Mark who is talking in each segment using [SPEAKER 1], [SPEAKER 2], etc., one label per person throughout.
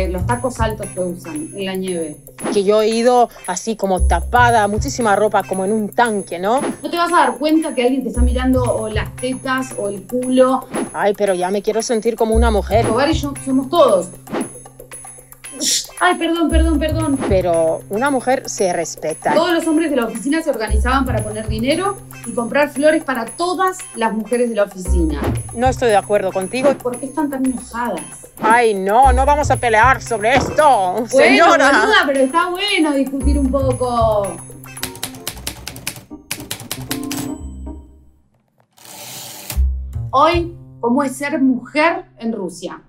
[SPEAKER 1] los tacos altos que usan en la nieve.
[SPEAKER 2] Que yo he ido así como tapada, muchísima ropa, como en un tanque, ¿no?
[SPEAKER 1] No te vas a dar cuenta que alguien te está mirando o las tetas o el culo.
[SPEAKER 2] Ay, pero ya me quiero sentir como una mujer.
[SPEAKER 1] Hogar y yo somos todos. Ay, perdón.
[SPEAKER 2] Pero una mujer se respeta.
[SPEAKER 1] Todos los hombres de la oficina se organizaban para poner dinero y comprar flores para todas las mujeres de la oficina.
[SPEAKER 2] No estoy de acuerdo contigo.
[SPEAKER 1] ¿Por qué están tan enojadas?
[SPEAKER 2] Ay, no vamos a pelear sobre esto,
[SPEAKER 1] bueno,
[SPEAKER 2] señora.
[SPEAKER 1] Boluda, pero está bueno discutir un poco. Hoy, ¿cómo es ser mujer en Rusia?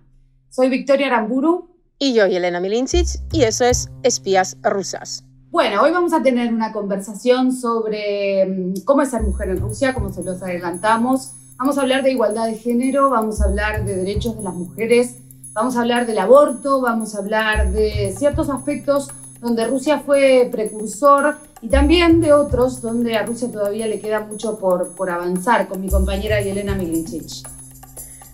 [SPEAKER 1] Soy Victoria Aramburu.
[SPEAKER 2] Y yo, Elena Milincic, y eso es Espías Rusas.
[SPEAKER 1] Bueno, hoy vamos a tener una conversación sobre cómo es ser mujer en Rusia, como se los adelantamos. Vamos a hablar de igualdad de género, vamos a hablar de derechos de las mujeres, vamos a hablar del aborto, vamos a hablar de ciertos aspectos donde Rusia fue precursor y también de otros donde a Rusia todavía le queda mucho por avanzar, con mi compañera Elena Milincic.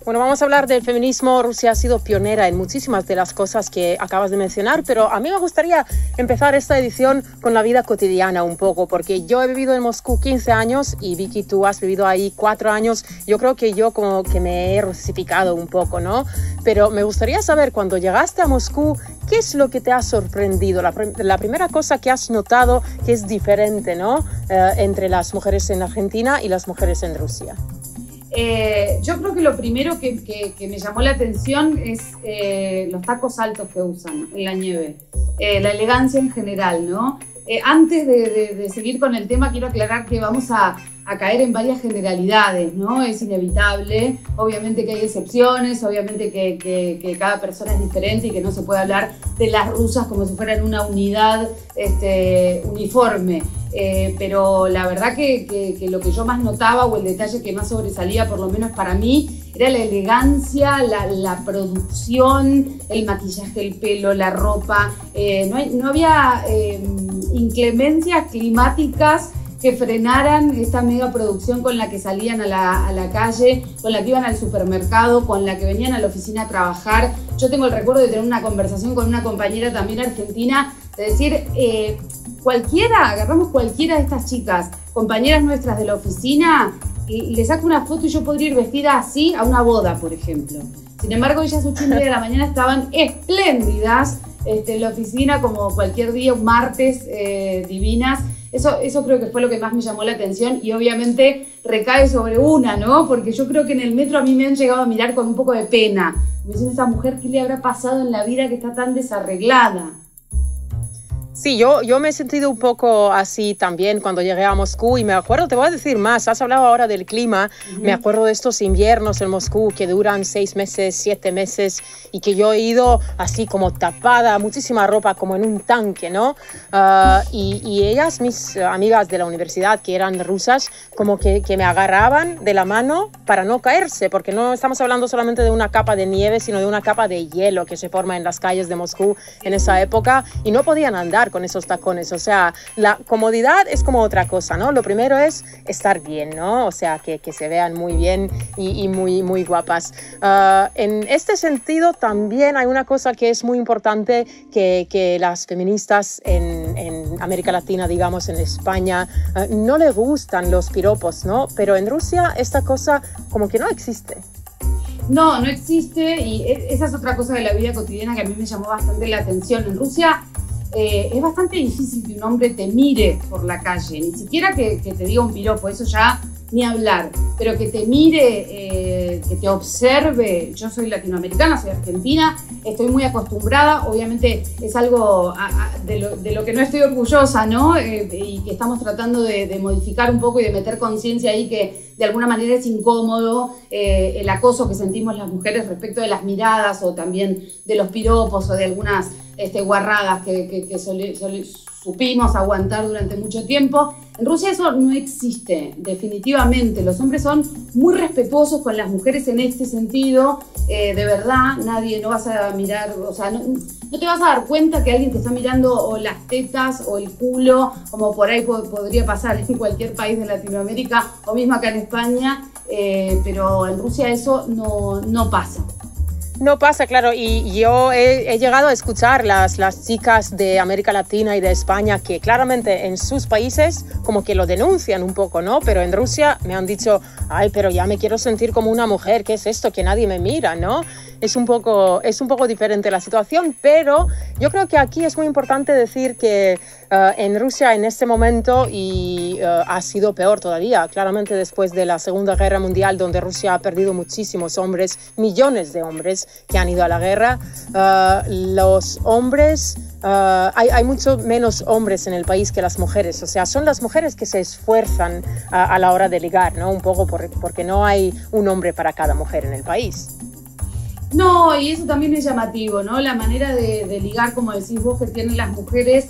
[SPEAKER 2] Bueno, vamos a hablar del feminismo. Rusia ha sido pionera en muchísimas de las cosas que acabas de mencionar, pero a mí me gustaría empezar esta edición con la vida cotidiana un poco, porque yo he vivido en Moscú 15 años y Vicky, tú has vivido ahí 4 años. Yo creo que yo como que me he rusificado un poco, ¿no? Pero me gustaría saber, cuando llegaste a Moscú, ¿qué es lo que te ha sorprendido? La primera cosa que has notado que es diferente, ¿no? Entre las mujeres en Argentina y las mujeres en Rusia.
[SPEAKER 1] Yo creo que lo primero que me llamó la atención es los tacos altos que usan en la nieve, la elegancia en general, ¿no? Antes de seguir con el tema, quiero aclarar que vamos a caer en varias generalidades, ¿no? Es inevitable, obviamente que hay excepciones, obviamente que cada persona es diferente y que no se puede hablar de las rusas como si fueran una unidad uniforme. Pero la verdad que lo que yo más notaba, o el detalle que más sobresalía, por lo menos para mí, era la elegancia, la producción, el maquillaje, el pelo, la ropa. No había inclemencias climáticas que frenaran esta mega producción con la que salían a la calle, con la que iban al supermercado, con la que venían a la oficina a trabajar. Yo tengo el recuerdo de tener una conversación con una compañera también argentina, de decir, agarramos cualquiera de estas chicas, compañeras nuestras de la oficina, y le saco una foto y yo podría ir vestida así a una boda, por ejemplo. Sin embargo, ellas 8:30 de la mañana estaban espléndidas en la oficina, como cualquier día, un martes, divinas. Eso creo que fue lo que más me llamó la atención y obviamente recae sobre una, ¿no? Porque yo creo que en el metro a mí me han llegado a mirar con un poco de pena. Me dicen, esta mujer, ¿qué le habrá pasado en la vida que está tan desarreglada?
[SPEAKER 2] Sí, yo me he sentido un poco así también cuando llegué a Moscú y me acuerdo, te voy a decir más, has hablado ahora del clima, me acuerdo de estos inviernos en Moscú que duran 6 meses, 7 meses y que yo he ido así como tapada, muchísima ropa como en un tanque, ¿no? Y ellas, mis amigas de la universidad que eran rusas, como que me agarraban de la mano para no caerse, porque no estamos hablando solamente de una capa de nieve, sino de una capa de hielo que se forma en las calles de Moscú en esa época y no podían andar con esos tacones. O sea, la comodidad es como otra cosa, ¿no? Lo primero es estar bien, ¿no? O sea, que se vean muy bien y muy guapas. En este sentido también hay una cosa que es muy importante que las feministas en América Latina, digamos en España, no les gustan los piropos, ¿no? Pero en Rusia esta cosa como que no existe.
[SPEAKER 1] No existe y esa es otra cosa de la vida cotidiana que a mí me llamó bastante la atención. En Rusia es bastante difícil que un hombre te mire por la calle, ni siquiera que te diga un piropo, eso ya ni hablar, pero que te mire, que te observe. Yo soy latinoamericana, soy argentina, estoy muy acostumbrada, obviamente es algo de lo que no estoy orgullosa, ¿no? Y que estamos tratando de modificar un poco y de meter conciencia ahí, que de alguna manera es incómodo el acoso que sentimos las mujeres respecto de las miradas o también de los piropos o de algunas guarradas que supimos aguantar durante mucho tiempo. En Rusia eso no existe, definitivamente. Los hombres son muy respetuosos con las mujeres en este sentido. De verdad, no vas a mirar, o sea, no te vas a dar cuenta que alguien te está mirando o las tetas o el culo, como por ahí podría pasar en cualquier país de Latinoamérica o mismo acá en España, pero en Rusia eso no pasa.
[SPEAKER 2] No pasa, claro, y yo he llegado a escuchar las chicas de América Latina y de España que claramente en sus países como que lo denuncian un poco, ¿no? Pero en Rusia me han dicho, ay, pero ya me quiero sentir como una mujer, ¿qué es esto? Que nadie me mira, ¿no? Es un poco diferente la situación, pero yo creo que aquí es muy importante decir que en Rusia en este momento ha sido peor todavía, claramente después de la Segunda Guerra Mundial, donde Rusia ha perdido muchísimos hombres, millones de hombres que han ido a la guerra. Los hombres, hay mucho menos hombres en el país que las mujeres, o sea, son las mujeres que se esfuerzan a la hora de ligar, ¿no? Un poco porque no hay un hombre para cada mujer en el país.
[SPEAKER 1] No, y eso también es llamativo, ¿no? La manera de ligar, como decís vos, que tienen las mujeres.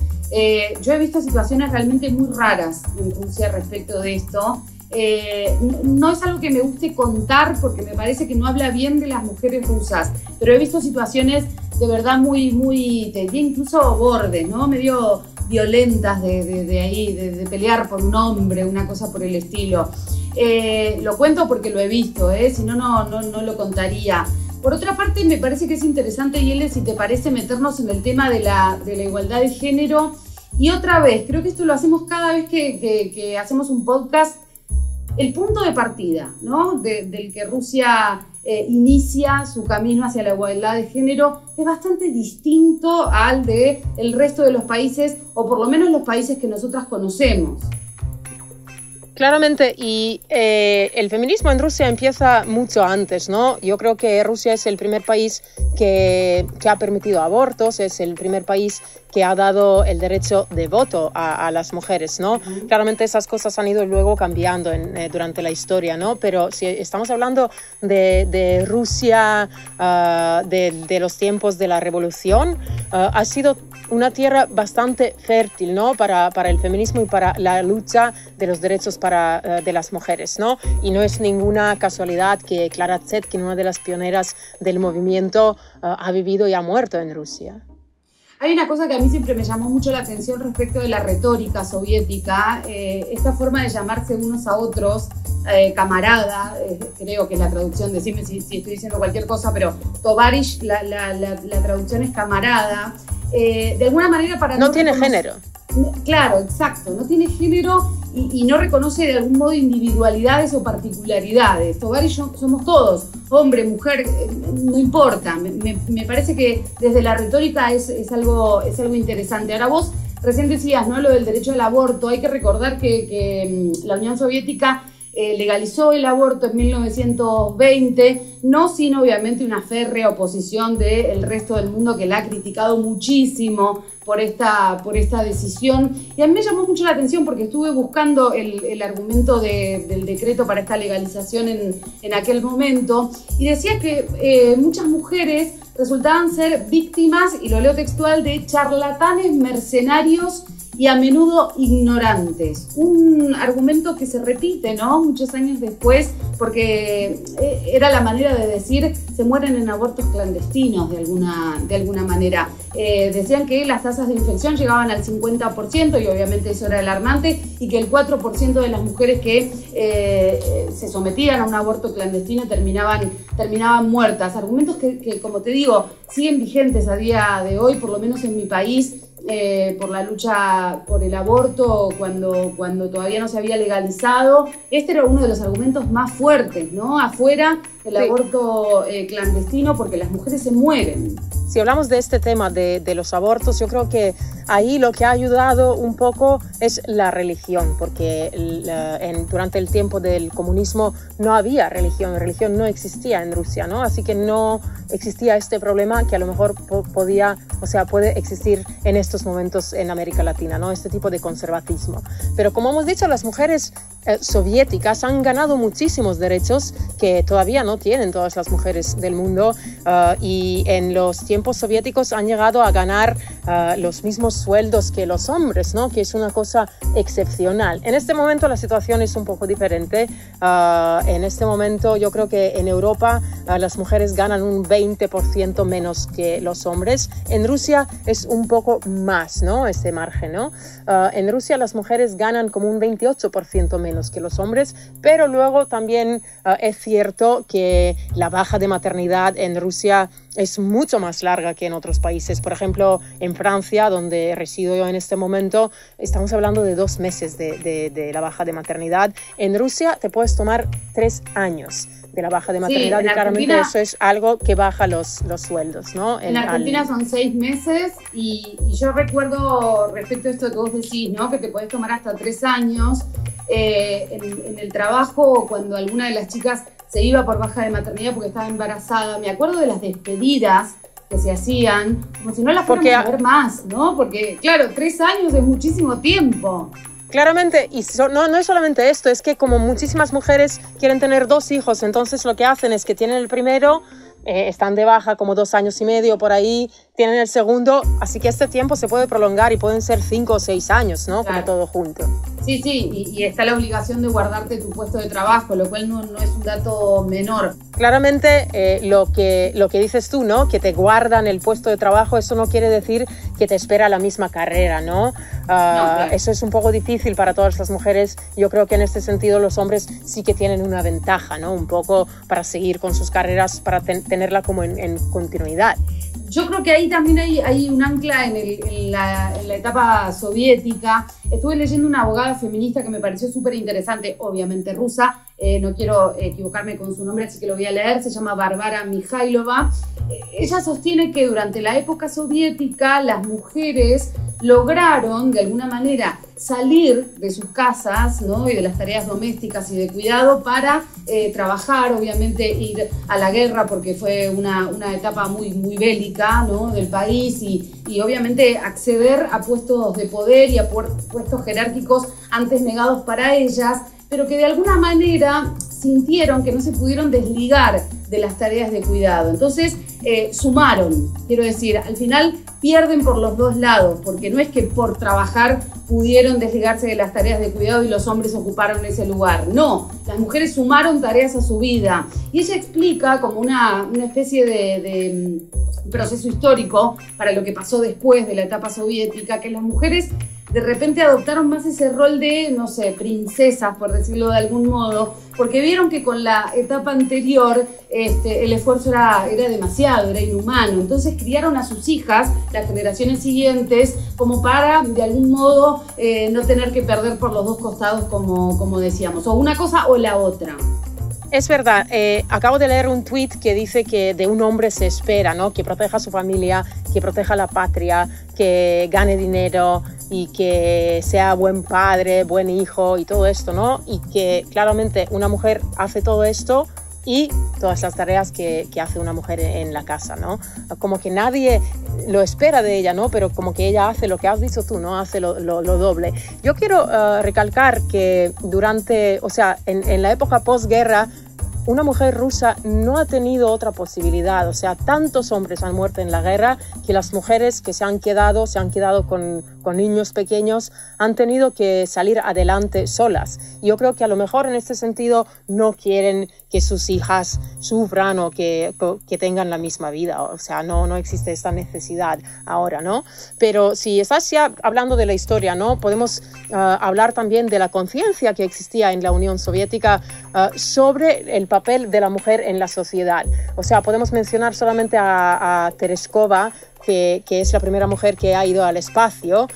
[SPEAKER 1] Yo he visto situaciones realmente muy raras en Rusia respecto de esto. No es algo que me guste contar porque me parece que no habla bien de las mujeres rusas, pero he visto situaciones de verdad muy, te diría incluso bordes, ¿no? Medio violentas de pelear por un hombre, una cosa por el estilo. Lo cuento porque lo he visto, si no, no lo contaría. Por otra parte, me parece que es interesante, Yele, si te parece, meternos en el tema de la igualdad de género. Y otra vez, creo que esto lo hacemos cada vez que hacemos un podcast, el punto de partida, ¿no? Del que Rusia inicia su camino hacia la igualdad de género es bastante distinto al del resto de los países, o por lo menos los países que nosotras conocemos.
[SPEAKER 2] Claramente, y el feminismo en Rusia empieza mucho antes, ¿no? Yo creo que Rusia es el primer país que ha permitido abortos, es el primer país que ha dado el derecho de voto a las mujeres, ¿no? Uh-huh. Claramente esas cosas han ido luego cambiando durante la historia, ¿no? Pero si estamos hablando de Rusia, de los tiempos de la revolución, ha sido una tierra bastante fértil, ¿no? Para el feminismo y para la lucha de los derechos de las mujeres, ¿no? Y no es ninguna casualidad que Clara Zetkin, una de las pioneras del movimiento, ha vivido y ha muerto en Rusia.
[SPEAKER 1] Hay una cosa que a mí siempre me llamó mucho la atención respecto de la retórica soviética, esta forma de llamarse unos a otros, camarada, creo que es la traducción, decime si estoy diciendo cualquier cosa, pero tovarish, la traducción es camarada, de alguna manera para...
[SPEAKER 2] No tiene género.
[SPEAKER 1] Claro, exacto, no tiene género y no reconoce de algún modo individualidades o particularidades. Tovarish somos todos, hombre, mujer, no importa. Me parece que desde la retórica es algo interesante. Ahora vos recién decías, ¿no? Lo del derecho al aborto. Hay que recordar que la Unión Soviética legalizó el aborto en 1920, no sin obviamente una férrea oposición del resto del mundo que la ha criticado muchísimo por esta decisión. Y a mí me llamó mucho la atención porque estuve buscando el argumento del decreto para esta legalización en aquel momento y decía que muchas mujeres resultaban ser víctimas, y lo leo textual, de charlatanes mercenarios y a menudo ignorantes. Un argumento que se repite, ¿no? Muchos años después, porque era la manera de decir se mueren en abortos clandestinos de alguna manera. Decían que las tasas de infección llegaban al 50% y obviamente eso era alarmante, y que el 4% de las mujeres que se sometían a un aborto clandestino terminaban muertas. Argumentos que, como te digo, siguen vigentes a día de hoy, por lo menos en mi país, por la lucha por el aborto cuando todavía no se había legalizado. Este era uno de los argumentos más fuertes, ¿no? Afuera el aborto clandestino, porque las mujeres se mueren.
[SPEAKER 2] Si hablamos de este tema de los abortos, yo creo que ahí lo que ha ayudado un poco es la religión, porque durante el tiempo del comunismo no había religión no existía en Rusia, ¿no? Así que no existía este problema que a lo mejor puede existir en estos momentos en América Latina, ¿no? Este tipo de conservatismo. Pero como hemos dicho, las mujeres soviéticas han ganado muchísimos derechos que todavía no tienen todas las mujeres del mundo, y en los tiempos soviéticos han llegado a ganar los mismos sueldos que los hombres, ¿no? Que es una cosa excepcional. En este momento la situación es un poco diferente. En este momento yo creo que en Europa las mujeres ganan un 20% menos que los hombres. En Rusia es un poco más, ¿no? Este margen, ¿no? En Rusia las mujeres ganan como un 28% menos que los hombres, pero luego también es cierto que que la baja de maternidad en Rusia es mucho más larga que en otros países. Por ejemplo, en Francia, donde resido yo en este momento, estamos hablando de 2 meses de la baja de maternidad. En Rusia te puedes tomar 3 años de la baja de maternidad,
[SPEAKER 1] sí,
[SPEAKER 2] y claramente eso es algo que baja los sueldos, ¿no?
[SPEAKER 1] En Argentina son 6 meses y yo recuerdo respecto a esto que vos decís, ¿no? Que te podés tomar hasta 3 años. En el trabajo, cuando alguna de las chicas se iba por baja de maternidad porque estaba embarazada, me acuerdo de las despedidas que se hacían, como si no las fuéramos a ver más, ¿no? Porque, claro, 3 años es muchísimo tiempo.
[SPEAKER 2] Claramente, y no es solamente esto, es que como muchísimas mujeres quieren tener 2 hijos, entonces lo que hacen es que tienen el primero, están de baja como 2 años y medio por ahí, tienen el segundo, así que este tiempo se puede prolongar y pueden ser 5 o 6 años, ¿no? Claro. Como todo junto.
[SPEAKER 1] Sí, y está la obligación de guardarte tu puesto de trabajo, lo cual no es un dato menor.
[SPEAKER 2] Claramente, lo que dices tú, ¿no? Que te guardan el puesto de trabajo, eso no quiere decir que te espera la misma carrera, ¿no? Claro. Eso es un poco difícil para todas las mujeres. Yo creo que en este sentido los hombres sí que tienen una ventaja, ¿no? Un poco para seguir con sus carreras, para tenerla como en continuidad.
[SPEAKER 1] Yo creo que ahí también hay un ancla en la etapa soviética. Estuve leyendo una abogada feminista que me pareció súper interesante, obviamente rusa, no quiero equivocarme con su nombre, así que lo voy a leer, se llama Barbara Mijailova. Ella sostiene que durante la época soviética las mujeres lograron de alguna manera salir de sus casas, ¿no? Y de las tareas domésticas y de cuidado para trabajar, obviamente ir a la guerra porque fue una etapa muy bélica, ¿no? Del país y obviamente acceder a puestos de poder y a puestos jerárquicos antes negados para ellas, pero que de alguna manera sintieron que no se pudieron desligar de las tareas de cuidado. Entonces sumaron, quiero decir, al final pierden por los 2 lados, porque no es que por trabajar pudieron desligarse de las tareas de cuidado y los hombres ocuparon ese lugar. No, las mujeres sumaron tareas a su vida. Y ella explica como una especie de proceso histórico para lo que pasó después de la etapa soviética, que las mujeres de repente adoptaron más ese rol de, no sé, princesas, por decirlo de algún modo, porque vieron que con la etapa anterior el esfuerzo era demasiado, era inhumano. Entonces criaron a sus hijas, las generaciones siguientes, como para, de algún modo, no tener que perder por los 2 costados, como decíamos, o una cosa o la otra.
[SPEAKER 2] Es verdad, acabo de leer un tuit que dice que de un hombre se espera, ¿no? Que proteja a su familia, que proteja la patria, que gane dinero y que sea buen padre, buen hijo y todo esto, ¿no? Y que claramente una mujer hace todo esto y todas las tareas que hace una mujer en la casa, ¿no? Como que nadie lo espera de ella, ¿no? Pero como que ella hace lo que has dicho tú, ¿no? Hace lo doble. Yo quiero recalcar que en la época posguerra, una mujer rusa no ha tenido otra posibilidad. O sea, tantos hombres han muerto en la guerra que las mujeres que se han quedado con niños pequeños, han tenido que salir adelante solas. Y yo creo que a lo mejor en este sentido no quieren que sus hijas sufran o que tengan la misma vida. O sea, no existe esta necesidad ahora, ¿no? Pero si estás ya hablando de la historia, ¿no? Podemos hablar también de la conciencia que existía en la Unión Soviética sobre el papel de la mujer en la sociedad. O sea, podemos mencionar solamente a Tereshkova, que es la primera mujer que ha ido al espacio,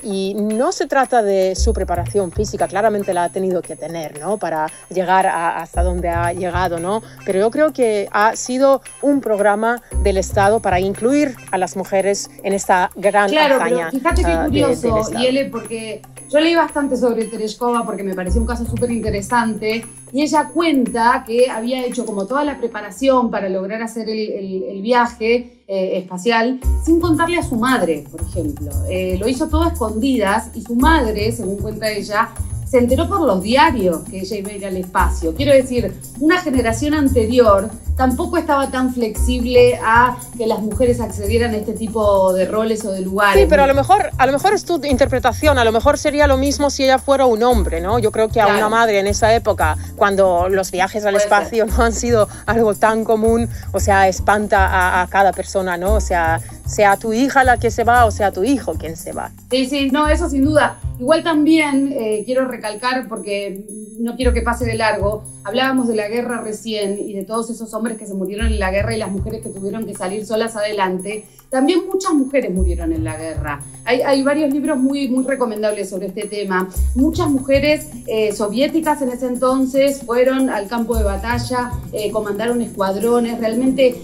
[SPEAKER 2] y no se trata de su preparación física, claramente la ha tenido que tener, ¿no? Para llegar hasta donde ha llegado, ¿no? Pero yo creo que ha sido un programa del Estado para incluir a las mujeres en esta gran hazaña.
[SPEAKER 1] Claro, pero fíjate qué curioso, Yele, porque yo leí bastante sobre Tereshkova porque me pareció un caso súper interesante, y ella cuenta que había hecho como toda la preparación para lograr hacer el viaje espacial sin contarle a su madre, por ejemplo. Lo hizo todo a escondidas y su madre, según cuenta ella, se enteró por los diarios que ella iba a ir al espacio. Quiero decir, una generación anterior tampoco estaba tan flexible a que las mujeres accedieran a este tipo de roles o de lugares.
[SPEAKER 2] Sí, pero a lo mejor es tu interpretación. A lo mejor sería lo mismo si ella fuera un hombre, ¿no? Yo creo que a una madre en esa época, cuando los viajes al espacio no han sido algo tan común, o sea, espanta a cada persona, ¿no? O sea, sea tu hija la que se va o sea tu hijo quien se va.
[SPEAKER 1] Sí, sí, no, eso sin duda. Igual también quiero recalcar, porque no quiero que pase de largo, hablábamos de la guerra recién y de todos esos hombres que se murieron en la guerra y las mujeres que tuvieron que salir solas adelante. También muchas mujeres murieron en la guerra. Hay varios libros muy, muy recomendables sobre este tema. Muchas mujeres soviéticas en ese entonces fueron al campo de batalla, comandaron escuadrones, realmente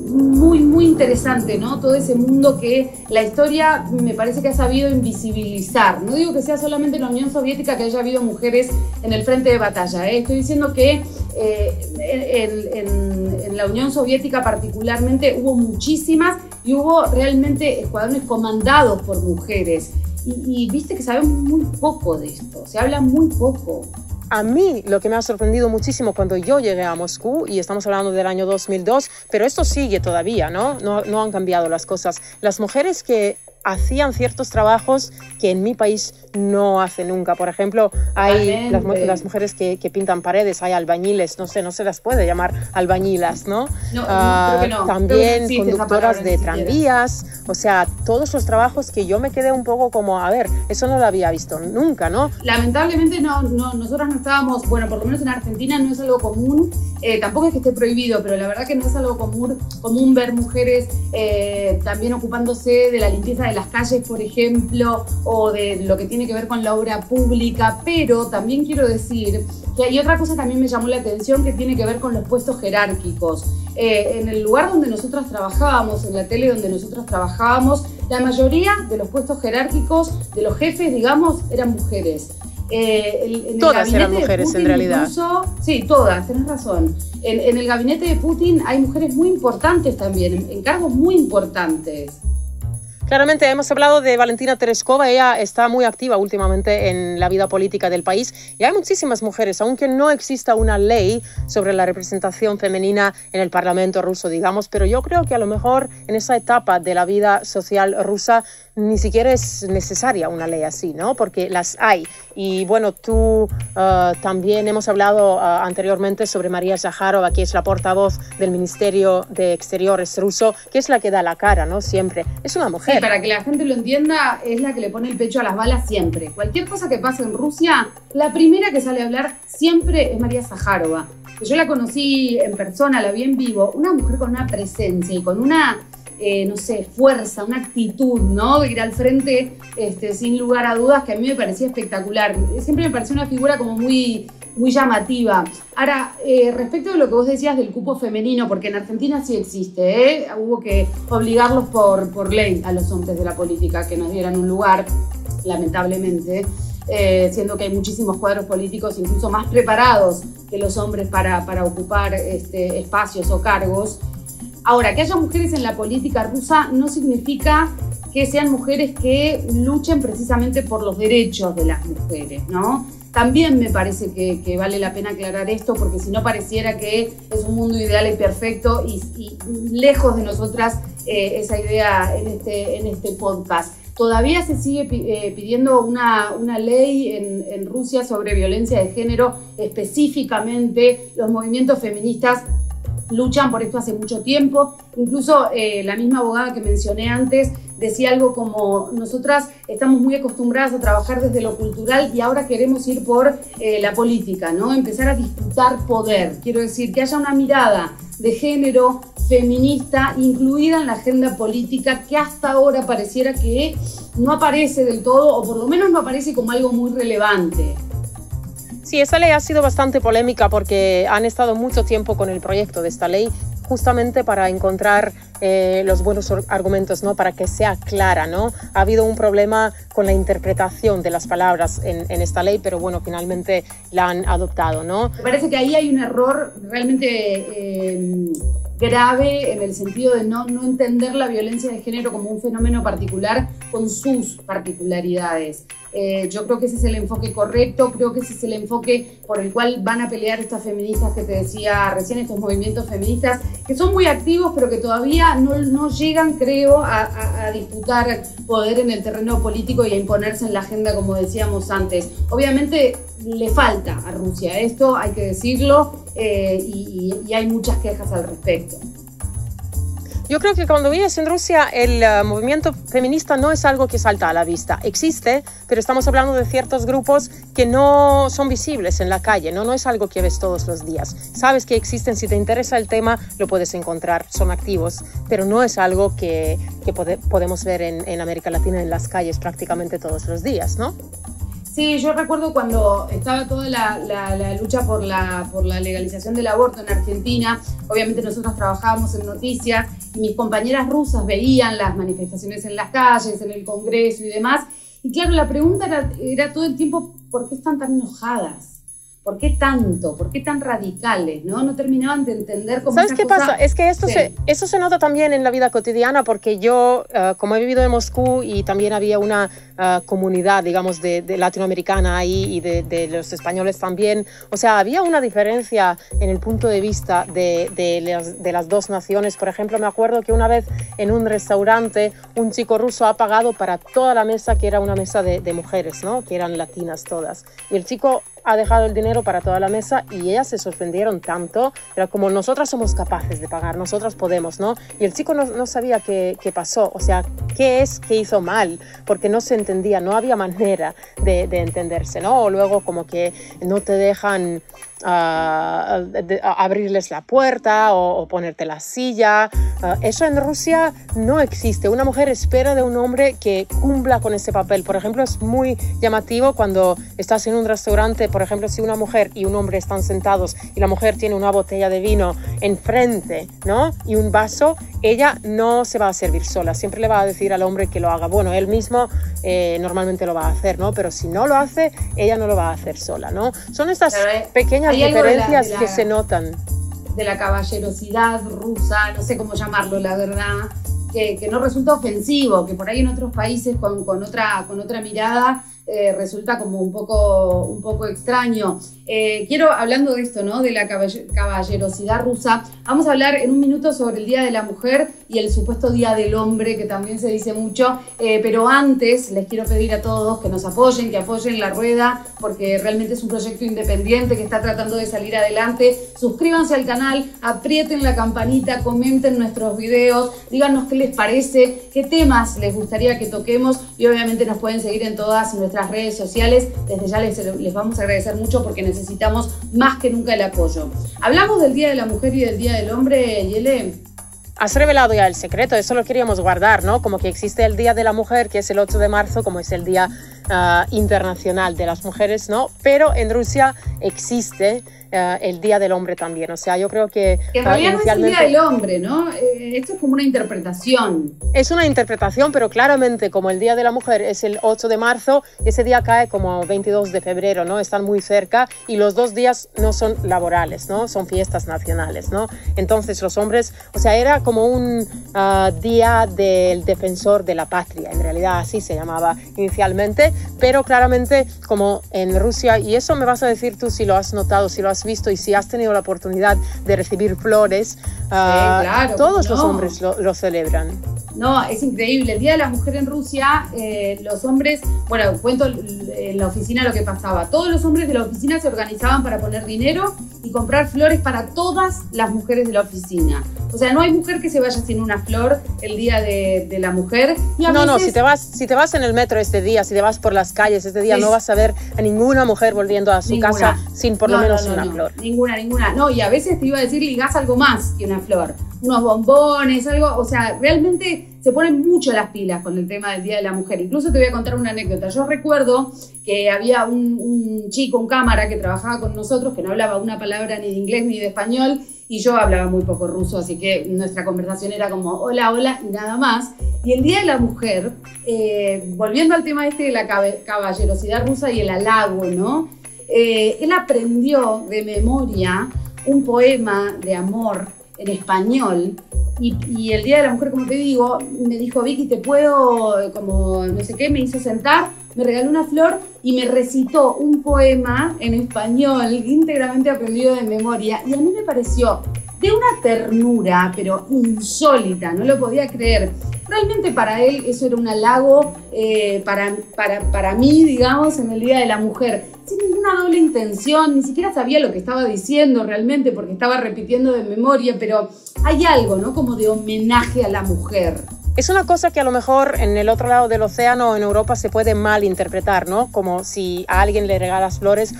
[SPEAKER 1] muy, muy interesante, ¿no? Todo ese mundo que la historia me parece que ha sabido invisibilizar. No digo que sea solamente en la Unión Soviética que haya habido mujeres en el frente de batalla, Estoy diciendo que en la Unión Soviética particularmente hubo muchísimas y hubo realmente escuadrones comandados por mujeres. Y viste que sabemos muy poco de esto, se habla muy poco.
[SPEAKER 2] A mí lo que me ha sorprendido muchísimo cuando yo llegué a Moscú, y estamos hablando del año 2002, pero esto sigue todavía, ¿no? No han cambiado las cosas. Las mujeres que hacían ciertos trabajos que en mi país no hacen nunca. Por ejemplo, hay las mujeres que pintan paredes, hay albañiles, no se las puede llamar albañilas, ¿no?
[SPEAKER 1] Creo que no.
[SPEAKER 2] También conductoras de tranvías, o sea, todos los trabajos que yo me quedé un poco como, a ver, eso no lo había visto nunca, ¿no?
[SPEAKER 1] Lamentablemente nosotros no estábamos, bueno, por lo menos en Argentina no es algo común, tampoco es que esté prohibido, pero la verdad que no es algo común ver mujeres también ocupándose de la limpieza de las calles, por ejemplo, o de lo que tiene que ver con la obra pública, pero también quiero decir que hay otra cosa que a mí me llamó la atención que tiene que ver con los puestos jerárquicos. En el lugar donde nosotras trabajábamos, en la tele donde nosotras trabajábamos, la mayoría de los puestos jerárquicos, de los jefes, digamos, eran mujeres.
[SPEAKER 2] Todas eran mujeres Putin, en realidad.
[SPEAKER 1] Incluso, sí, todas, tenés razón. En el gabinete de Putin hay mujeres muy importantes también, en cargos muy importantes.
[SPEAKER 2] Claramente hemos hablado de Valentina Tereshkova, ella está muy activa últimamente en la vida política del país y hay muchísimas mujeres, aunque no exista una ley sobre la representación femenina en el Parlamento ruso, digamos, pero yo creo que a lo mejor en esa etapa de la vida social rusa ni siquiera es necesaria una ley así, ¿no? Porque las hay. Y bueno, tú también hemos hablado anteriormente sobre María Zakharova, que es la portavoz del Ministerio de Exteriores ruso, que es la que da la cara, ¿no? Siempre. Es una mujer.
[SPEAKER 1] Sí, para que la gente lo entienda, es la que le pone el pecho a las balas siempre. Cualquier cosa que pase en Rusia, la primera que sale a hablar siempre es María Zakharova. Yo la conocí en persona, la vi en vivo, una mujer con una presencia y con una fuerza, una actitud, ¿no? De ir al frente sin lugar a dudas, que a mí me parecía espectacular. Siempre me pareció una figura como muy llamativa. Ahora, respecto de lo que vos decías del cupo femenino, porque en Argentina sí existe, hubo que obligarlos por ley a los hombres de la política que nos dieran un lugar, lamentablemente, siendo que hay muchísimos cuadros políticos incluso más preparados que los hombres para ocupar espacios o cargos. Ahora, que haya mujeres en la política rusa no significa que sean mujeres que luchen precisamente por los derechos de las mujeres, ¿no? También me parece que vale la pena aclarar esto, porque si no pareciera que es un mundo ideal y perfecto y lejos de nosotras esa idea en este podcast. Todavía se sigue pidiendo una ley en Rusia sobre violencia de género. Específicamente, los movimientos feministas luchan por esto hace mucho tiempo. Incluso la misma abogada que mencioné antes decía algo como: nosotras estamos muy acostumbradas a trabajar desde lo cultural y ahora queremos ir por la política, ¿no? Empezar a disputar poder. Quiero decir, que haya una mirada de género feminista incluida en la agenda política, que hasta ahora pareciera que no aparece del todo, o por lo menos no aparece como algo muy relevante.
[SPEAKER 2] Sí, esa ley ha sido bastante polémica porque han estado mucho tiempo con el proyecto de esta ley justamente para encontrar los buenos argumentos, ¿no? Para que sea clara, ¿no? Ha habido un problema con la interpretación de las palabras en esta ley, pero bueno, finalmente la han adoptado, ¿no?
[SPEAKER 1] Me parece que ahí hay un error realmente grave en el sentido de no entender la violencia de género como un fenómeno particular con sus particularidades. Yo creo que ese es el enfoque correcto, creo que ese es el enfoque por el cual van a pelear estas feministas que te decía recién, estos movimientos feministas, que son muy activos, pero que todavía no llegan, creo, a disputar poder en el terreno político y a imponerse en la agenda, como decíamos antes. Obviamente le falta a Rusia esto, hay que decirlo, y hay muchas quejas al respecto.
[SPEAKER 2] Yo creo que cuando vives en Rusia, el movimiento feminista no es algo que salta a la vista. Existe, pero estamos hablando de ciertos grupos que no son visibles en la calle, ¿no? No es algo que ves todos los días. Sabes que existen, si te interesa el tema, lo puedes encontrar, son activos, pero no es algo que podemos ver en América Latina en las calles prácticamente todos los días, ¿no?
[SPEAKER 1] Sí, yo recuerdo cuando estaba toda la lucha por la legalización del aborto en Argentina. Obviamente nosotros trabajábamos en noticias y mis compañeras rusas veían las manifestaciones en las calles, en el Congreso y demás. Y claro, la pregunta era todo el tiempo, ¿por qué están tan enojadas? ¿Por qué tanto? ¿Por qué tan radicales? No terminaban de entender cómo.
[SPEAKER 2] ¿Sabes qué pasa? Es que eso se nota también en la vida cotidiana, porque yo, como he vivido en Moscú y también había una comunidad, digamos, de latinoamericana ahí y de los españoles también, o sea, había una diferencia en el punto de vista de las dos naciones. Por ejemplo, me acuerdo que una vez en un restaurante un chico ruso ha pagado para toda la mesa, que era una mesa de mujeres, ¿no? Que eran latinas todas. Y el chico ha dejado el dinero para toda la mesa y ellas se sorprendieron tanto, era como nosotras somos capaces de pagar, nosotras podemos, ¿no? Y el chico no sabía qué pasó, o sea, qué hizo mal, porque no se entendía, no había manera de entenderse, ¿no? O luego como que no te dejan abrirles la puerta o ponerte la silla. Eso en Rusia no existe. Una mujer espera de un hombre que cumpla con ese papel. Por ejemplo, es muy llamativo cuando estás en un restaurante, por ejemplo, si una mujer y un hombre están sentados y la mujer tiene una botella de vino enfrente, ¿no? Y un vaso, ella no se va a servir sola, siempre le va a decir al hombre que lo haga. Bueno, él mismo normalmente lo va a hacer, ¿no? Pero si no lo hace, ella no lo va a hacer sola, ¿no? Son estas pequeñas diferencias que se notan.
[SPEAKER 1] De la caballerosidad rusa, no sé cómo llamarlo, la verdad, que no resulta ofensivo, que por ahí en otros países con otra mirada resulta como un poco extraño. Quiero, hablando de esto, ¿no? De la caballerosidad rusa, vamos a hablar en un minuto sobre el Día de la Mujer y el supuesto Día del Hombre, que también se dice mucho, pero antes les quiero pedir a todos que nos apoyen, que apoyen La Rueda, porque realmente es un proyecto independiente que está tratando de salir adelante. Suscríbanse al canal, aprieten la campanita, comenten nuestros videos, díganos qué les parece, qué temas les gustaría que toquemos y obviamente nos pueden seguir en todas nuestras redes sociales. Desde ya les vamos a agradecer mucho porque necesitamos más que nunca el apoyo. Hablamos del Día de la Mujer y del Día del Hombre, Yele.
[SPEAKER 2] Has revelado ya el secreto, eso lo queríamos guardar, ¿no? Como que existe el Día de la Mujer, que es el 8 de marzo, como es el Día Internacional de las Mujeres, ¿no? Pero en Rusia existe el Día del Hombre también. O sea, yo creo que
[SPEAKER 1] en realidad no es el Día del Hombre, ¿no? Esto es como una interpretación.
[SPEAKER 2] Es una interpretación, pero claramente como el Día de la Mujer es el 8 de marzo, ese día cae como 22 de febrero, ¿no? Están muy cerca y los dos días no son laborales, ¿no? Son fiestas nacionales, ¿no? Entonces los hombres, o sea, era como un día del defensor de la patria, en realidad así se llamaba inicialmente, pero claramente como en Rusia, y eso me vas a decir tú si lo has notado, si lo has visto y si has tenido la oportunidad de recibir flores, claro, todos los hombres lo celebran.
[SPEAKER 1] No, es increíble. El Día de la Mujer en Rusia, los hombres, bueno, cuento en la oficina lo que pasaba. Todos los hombres de la oficina se organizaban para poner dinero y comprar flores para todas las mujeres de la oficina. O sea, no hay mujer que se vaya sin una flor el Día de la Mujer. Y
[SPEAKER 2] no, si te vas en el metro este día, si te vas por las calles este día, no vas a ver a ninguna mujer volviendo a su casa sin por lo menos una flor.
[SPEAKER 1] Ninguna. No, y a veces te iba a decir, ligás algo más que una flor. Unos bombones, algo, o sea, realmente se ponen mucho las pilas con el tema del Día de la Mujer. Incluso te voy a contar una anécdota. Yo recuerdo que había un chico, un cámara que trabajaba con nosotros, que no hablaba una palabra ni de inglés ni de español, y yo hablaba muy poco ruso, así que nuestra conversación era como hola, hola y nada más. Y el Día de la Mujer, volviendo al tema este de la caballerosidad rusa y el halago, ¿no? Él aprendió de memoria un poema de amor en español y el Día de la Mujer, como te digo, me dijo, Vicky, te puedo, como no sé qué, me hizo sentar, me regaló una flor y me recitó un poema en español íntegramente aprendido de memoria y a mí me pareció de una ternura, pero insólita, no lo podía creer. Realmente para él eso era un halago para mí, digamos, en el Día de la Mujer, sin ninguna doble intención, ni siquiera sabía lo que estaba diciendo realmente porque estaba repitiendo de memoria, pero hay algo, ¿no? Como de homenaje a la mujer.
[SPEAKER 2] Es una cosa que a lo mejor en el otro lado del océano, en Europa, se puede malinterpretar, ¿no? Como si a alguien le regalas flores,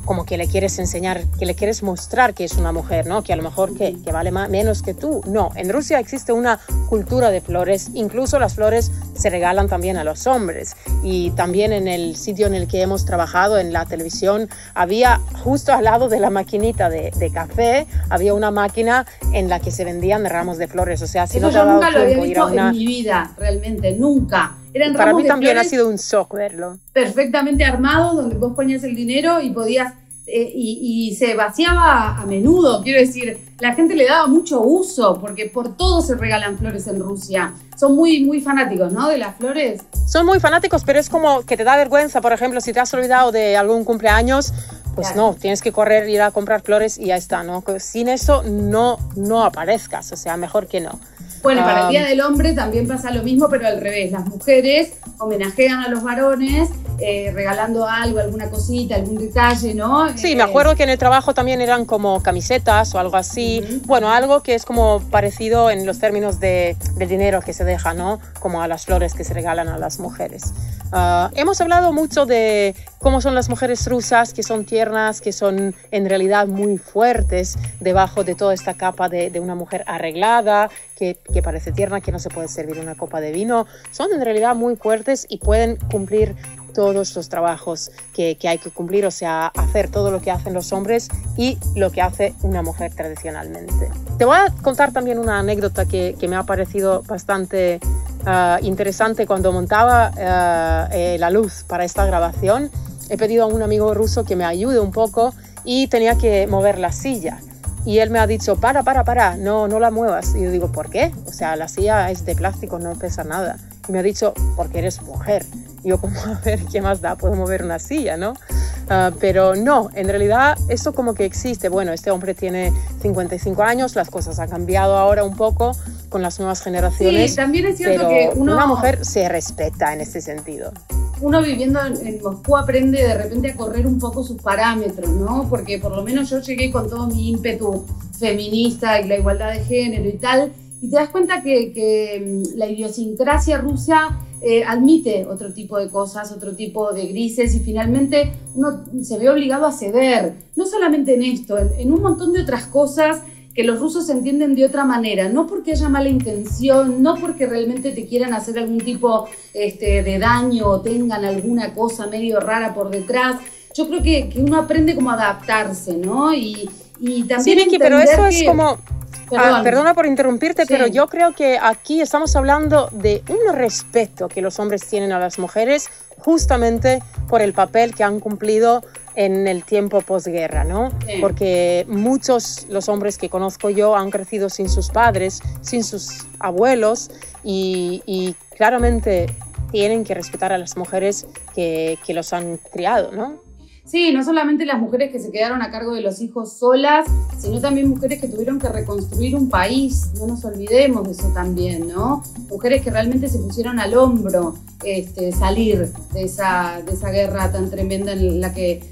[SPEAKER 2] como que le quieres enseñar, que le quieres mostrar que es una mujer, ¿no? Que a lo mejor que vale menos que tú. No, en Rusia existe una cultura de flores, incluso las flores se regalan también a los hombres. Y también en el sitio en el que hemos trabajado, en la televisión, había justo al lado de la maquinita de café, había una máquina en la que se vendían ramos de flores. O sea, si
[SPEAKER 1] eso
[SPEAKER 2] no te
[SPEAKER 1] yo
[SPEAKER 2] ha dado
[SPEAKER 1] nunca lo había
[SPEAKER 2] tiempo ir a
[SPEAKER 1] visto
[SPEAKER 2] una...
[SPEAKER 1] en mi vida, realmente, nunca. Eran
[SPEAKER 2] Para
[SPEAKER 1] ramos
[SPEAKER 2] mí
[SPEAKER 1] de
[SPEAKER 2] también ha
[SPEAKER 1] flores
[SPEAKER 2] sido un shock verlo.
[SPEAKER 1] perfectamente armados, donde vos ponías el dinero y podías, y se vaciaba a menudo. Quiero decir, la gente le daba mucho uso, porque por todo se regalan flores en Rusia. Son muy, muy fanáticos, ¿no? De las flores.
[SPEAKER 2] Son muy fanáticos, pero es como que te da vergüenza, por ejemplo, si te has olvidado de algún cumpleaños, pues
[SPEAKER 1] claro.
[SPEAKER 2] no, tienes que correr, ir a comprar flores y ya está, ¿no? Sin eso no aparezcas, o sea, mejor que no.
[SPEAKER 1] Bueno, para el Día del Hombre también pasa lo mismo, pero al revés. Las mujeres homenajean a los varones regalando algo, alguna cosita, algún detalle, ¿no?
[SPEAKER 2] Sí, me acuerdo que en el trabajo también eran como camisetas o algo así. Bueno, algo que es como parecido en los términos del dinero que se deja, ¿no? Como a las flores que se regalan a las mujeres. Hemos hablado mucho de cómo son las mujeres rusas, que son tiernas, que son en realidad muy fuertes debajo de toda esta capa de una mujer arreglada, que parece tierna, que no se puede servir una copa de vino. Son en realidad muy fuertes y pueden cumplir todos los trabajos que hay que cumplir, o sea, hacer todo lo que hacen los hombres y lo que hace una mujer tradicionalmente. Te voy a contar también una anécdota que me ha parecido bastante interesante cuando montaba la luz para esta grabación. He pedido a un amigo ruso que me ayude un poco y tenía que mover la silla. Y él me ha dicho, para, no la muevas. Y yo digo, ¿por qué? O sea, la silla es de plástico, no pesa nada. Y me ha dicho, porque eres mujer. Y yo como, a ver, ¿qué más da? Puedo mover una silla, ¿no? Pero no, en realidad eso como que existe. Bueno, este hombre tiene 55 años, las cosas han cambiado ahora un poco con las nuevas generaciones.
[SPEAKER 1] Sí, también es cierto
[SPEAKER 2] pero
[SPEAKER 1] que
[SPEAKER 2] una mujer se respeta en este sentido.
[SPEAKER 1] Uno viviendo en Moscú aprende de repente a correr un poco sus parámetros, ¿no? Porque por lo menos yo llegué con todo mi ímpetu feminista y la igualdad de género y tal, y te das cuenta que la idiosincrasia rusa admite otro tipo de cosas, otro tipo de grises, y finalmente uno se ve obligado a ceder, no solamente en esto, en un montón de otras cosas que los rusos entienden de otra manera, no porque haya mala intención, no porque realmente te quieran hacer algún tipo de daño o tengan alguna cosa medio rara por detrás. Yo creo que uno aprende como a adaptarse, ¿no? Y también
[SPEAKER 2] sí, Vicky, pero eso es como... perdona por interrumpirte,
[SPEAKER 1] sí.
[SPEAKER 2] Pero yo creo que aquí estamos hablando de un respeto que los hombres tienen a las mujeres justamente por el papel que han cumplido en el tiempo posguerra, ¿no? Sí. Porque muchos, los hombres que conozco yo, han crecido sin sus padres, sin sus abuelos y claramente tienen que respetar a las mujeres que los han criado, ¿no?
[SPEAKER 1] Sí, no solamente las mujeres que se quedaron a cargo de los hijos solas, sino también mujeres que tuvieron que reconstruir un país. No nos olvidemos de eso también, ¿no? Mujeres que realmente se pusieron al hombro salir de esa guerra tan tremenda en la que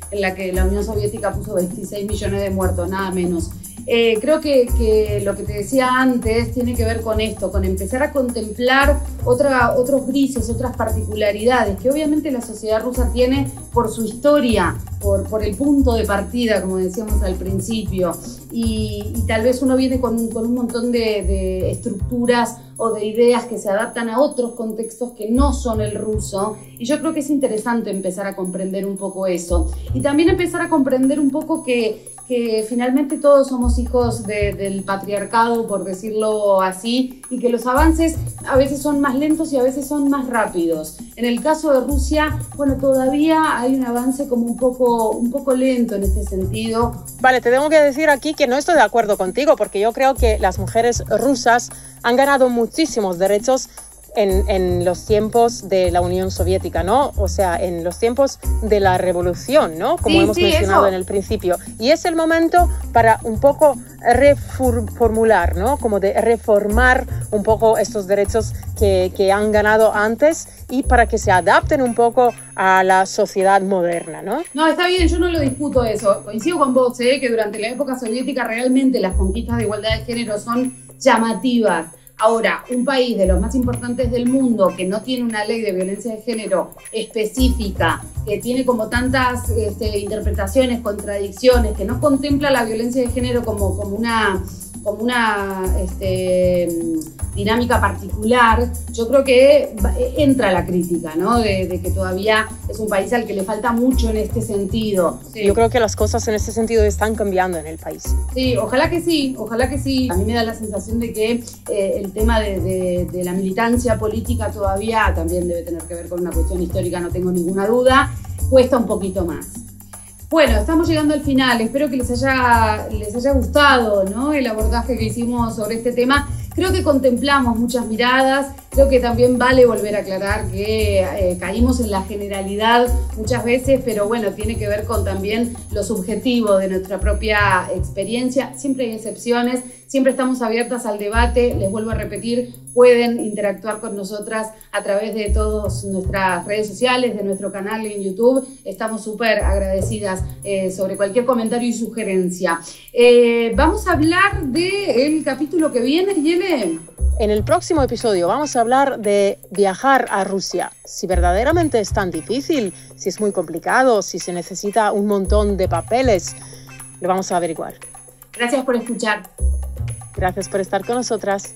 [SPEAKER 1] la Unión Soviética puso 26 millones de muertos, nada menos. Creo que lo que te decía antes tiene que ver con esto, con empezar a contemplar otros grises, otras particularidades que obviamente la sociedad rusa tiene por su historia, por el punto de partida, como decíamos al principio, y tal vez uno viene con un montón de estructuras o de ideas que se adaptan a otros contextos que no son el ruso, y yo creo que es interesante empezar a comprender un poco eso, y también empezar a comprender un poco que finalmente todos somos hijos del patriarcado, por decirlo así, y que los avances a veces son más lentos y a veces son más rápidos. En el caso de Rusia, bueno, todavía hay un avance como un poco lento en este sentido.
[SPEAKER 2] Vale, te tengo que decir aquí que no estoy de acuerdo contigo, porque yo creo que las mujeres rusas han ganado muchísimos derechos en los tiempos de la Unión Soviética, ¿no? O sea, en los tiempos de la revolución, ¿no? Como hemos mencionado en el principio. Y es el momento para un poco reformular, ¿no? Como de reformar un poco estos derechos que han ganado antes y para que se adapten un poco a la sociedad moderna, ¿no?
[SPEAKER 1] No, está bien, yo no lo discuto eso. Coincido con vos, que durante la época soviética realmente las conquistas de igualdad de género son llamativas. Ahora, un país de los más importantes del mundo que no tiene una ley de violencia de género específica, que tiene como tantas interpretaciones, contradicciones, que no contempla la violencia de género como una dinámica particular, yo creo que entra la crítica, ¿no? De que todavía es un país al que le falta mucho en este sentido.
[SPEAKER 2] Sí. Yo creo que las cosas en este sentido están cambiando en el país.
[SPEAKER 1] Sí, ojalá que sí, ojalá que sí. A mí me da la sensación de que el tema de la militancia política todavía también debe tener que ver con una cuestión histórica, no tengo ninguna duda, cuesta un poquito más. Bueno, estamos llegando al final. Espero que les haya gustado, ¿no? El abordaje que hicimos sobre este tema. Creo que contemplamos muchas miradas. Creo que también vale volver a aclarar que caímos en la generalidad muchas veces, pero bueno, tiene que ver con también lo subjetivo de nuestra propia experiencia. Siempre hay excepciones, siempre estamos abiertas al debate. Les vuelvo a repetir, pueden interactuar con nosotras a través de todas nuestras redes sociales, de nuestro canal en YouTube. Estamos súper agradecidas sobre cualquier comentario y sugerencia. Vamos a hablar del capítulo que viene, Yele.
[SPEAKER 2] En el próximo episodio vamos a hablar de viajar a Rusia. Si verdaderamente es tan difícil, si es muy complicado, si se necesita un montón de papeles, lo vamos a averiguar.
[SPEAKER 1] Gracias por escuchar.
[SPEAKER 2] Gracias por estar con nosotras.